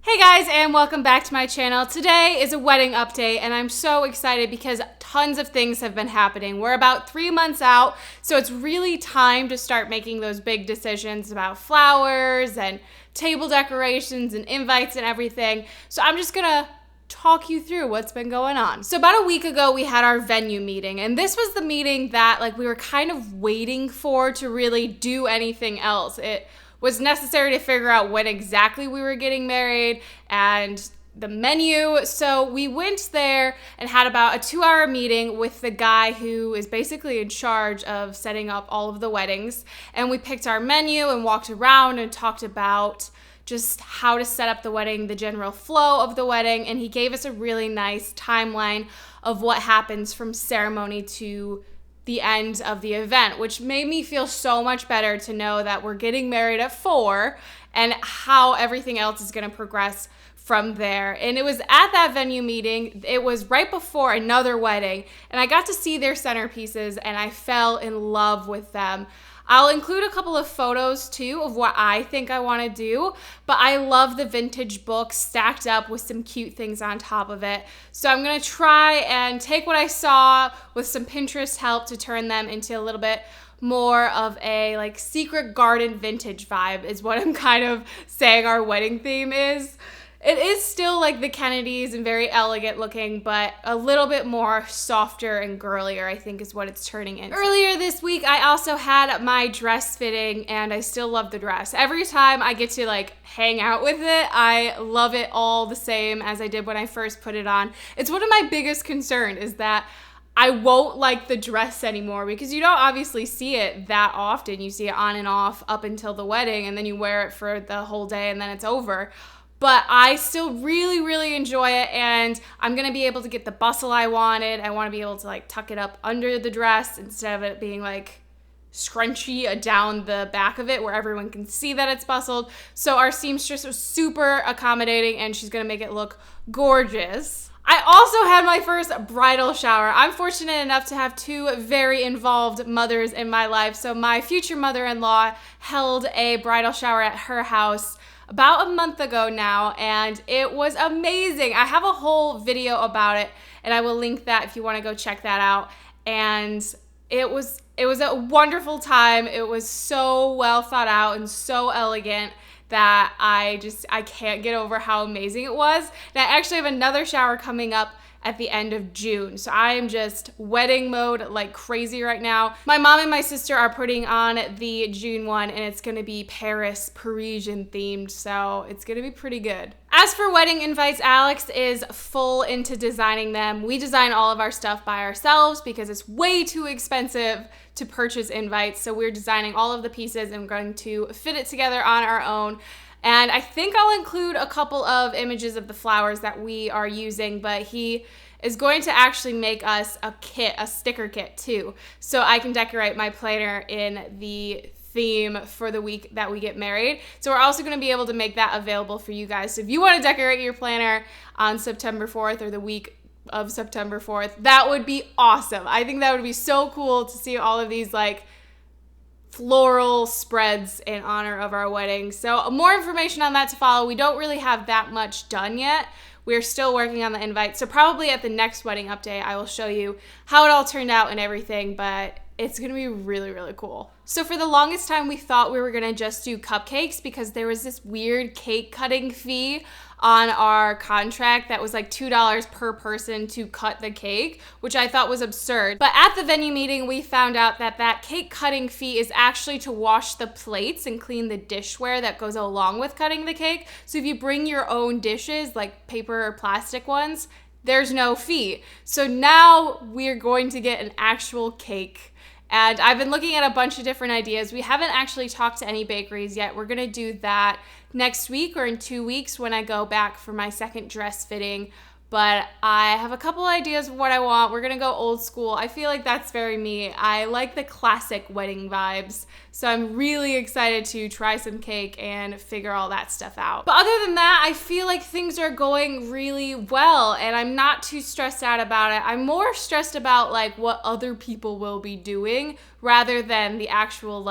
Hey guys, and welcome back to my channel. Today is a wedding update and I'm so excited because tons of things have been happening. We're about 3 months out, so it's really time to start making those big decisions about flowers and table decorations and invites and everything. So I'm just gonna talk you through what's been going on. So about a week ago, we had our venue meeting, and this was the meeting that we were kind of waiting for to really do anything else. It was necessary to figure out when exactly we were getting married and the menu. So we went there and had about a 2-hour meeting with the guy who is basically in charge of setting up all of the weddings. And we picked our menu and walked around and talked about just how to set up the wedding, the general flow of the wedding. And he gave us a really nice timeline of what happens from ceremony to the end of the event, which made me feel so much better to know that we're getting married at 4 and how everything else is going to progress from there. And it was at that venue meeting, it was right before another wedding, and I got to see their centerpieces and I fell in love with them. I'll include a couple of photos too of what I think I want to do, but I love the vintage book stacked up with some cute things on top of it. So I'm going to try and take what I saw with some Pinterest help to turn them into a little bit more of a secret garden vintage vibe is what I'm kind of saying our wedding theme is. It is still like the Kennedys and very elegant looking, but a little bit more softer and girlier, I think is what it's turning into. Earlier this week, I also had my dress fitting and I still love the dress. Every time I get to hang out with it, I love it all the same as I did when I first put it on. It's one of my biggest concerns is that I won't like the dress anymore because you don't obviously see it that often. You see it on and off up until the wedding and then you wear it for the whole day and then it's over. But I still really enjoy it, and I'm gonna be able to get the bustle I wanted. I wanna be able to tuck it up under the dress instead of it being scrunchy down the back of it where everyone can see that it's bustled. So our seamstress was super accommodating and she's gonna make it look gorgeous. I also had my first bridal shower. I'm fortunate enough to have 2 very involved mothers in my life. So my future mother-in-law held a bridal shower at her house about a month ago now, and it was amazing. I have a whole video about it, and I will link that if you want to go check that out. And it was a wonderful time. It was so well thought out and so elegant that I can't get over how amazing it was. And I actually have another shower coming up at the end of June. So I am just wedding mode like crazy right now. My mom and my sister are putting on the June one and it's gonna be Parisian themed. So it's gonna be pretty good. As for wedding invites, Alex is full into designing them. We design all of our stuff by ourselves because it's way too expensive to purchase invites. So we're designing all of the pieces and we're going to fit it together on our own. And I think I'll include a couple of images of the flowers that we are using, but he is going to actually make us a kit, a sticker kit too, so I can decorate my planner in the theme for the week that we get married. So we're also going to be able to make that available for you guys. So if you want to decorate your planner on September 4th or the week of September 4th, that would be awesome. I think that would be so cool to see all of these floral spreads in honor of our wedding. So more information on that to follow. We don't really have that much done yet. We're still working on the invite. So probably at the next wedding update, I will show you how it all turned out and everything, but it's gonna be really cool. So for the longest time, we thought we were gonna just do cupcakes because there was this weird cake cutting fee on our contract that was $2 per person to cut the cake, which I thought was absurd. But at the venue meeting, we found out that that cake cutting fee is actually to wash the plates and clean the dishware that goes along with cutting the cake. So if you bring your own dishes, like paper or plastic ones, there's no fee. So now we're going to get an actual cake. And I've been looking at a bunch of different ideas. We haven't actually talked to any bakeries yet. We're gonna do that next week or in 2 weeks when I go back for my second dress fitting. But I have a couple ideas of what I want. We're gonna go old school. I feel like that's very me. I like the classic wedding vibes. So I'm really excited to try some cake and figure all that stuff out. But other than that, I feel like things are going really well and I'm not too stressed out about it. I'm more stressed about what other people will be doing rather than the actual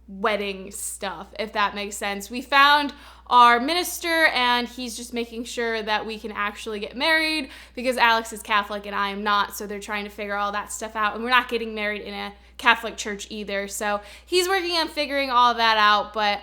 wedding stuff, if that makes sense. We found our minister, and he's just making sure that we can actually get married because Alex is Catholic and I am not, so they're trying to figure all that stuff out, and we're not getting married in a Catholic church either, so he's working on figuring all that out. But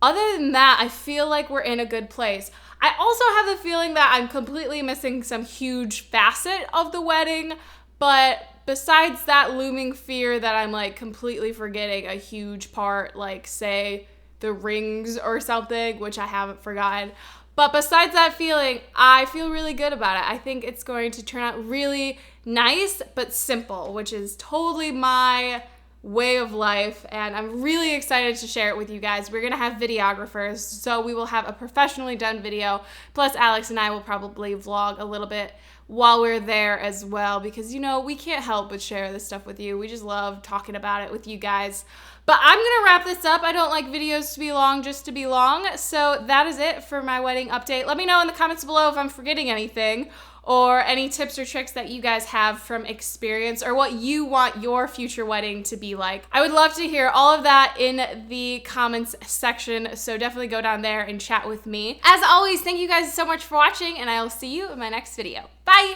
other than that, I feel like we're in a good place. I also have the feeling that I'm completely missing some huge facet of the wedding, but besides that looming fear that I'm like completely forgetting a huge part, like say the rings or something, which I haven't forgotten. But besides that feeling, I feel really good about it. I think it's going to turn out really nice, but simple, which is totally my way of life, and I'm really excited to share it with you guys. We're gonna have videographers, so we will have a professionally done video, plus Alex and I will probably vlog a little bit while we're there as well, because you know, we can't help but share this stuff with you. We just love talking about it with you guys. But I'm gonna wrap this up. I don't like videos to be long just to be long, so that is it for my wedding update. Let me know in the comments below if I'm forgetting anything, or any tips or tricks that you guys have from experience, or what you want your future wedding to be like. I would love to hear all of that in the comments section, so definitely go down there and chat with me. As always, thank you guys so much for watching, and I will see you in my next video. Bye!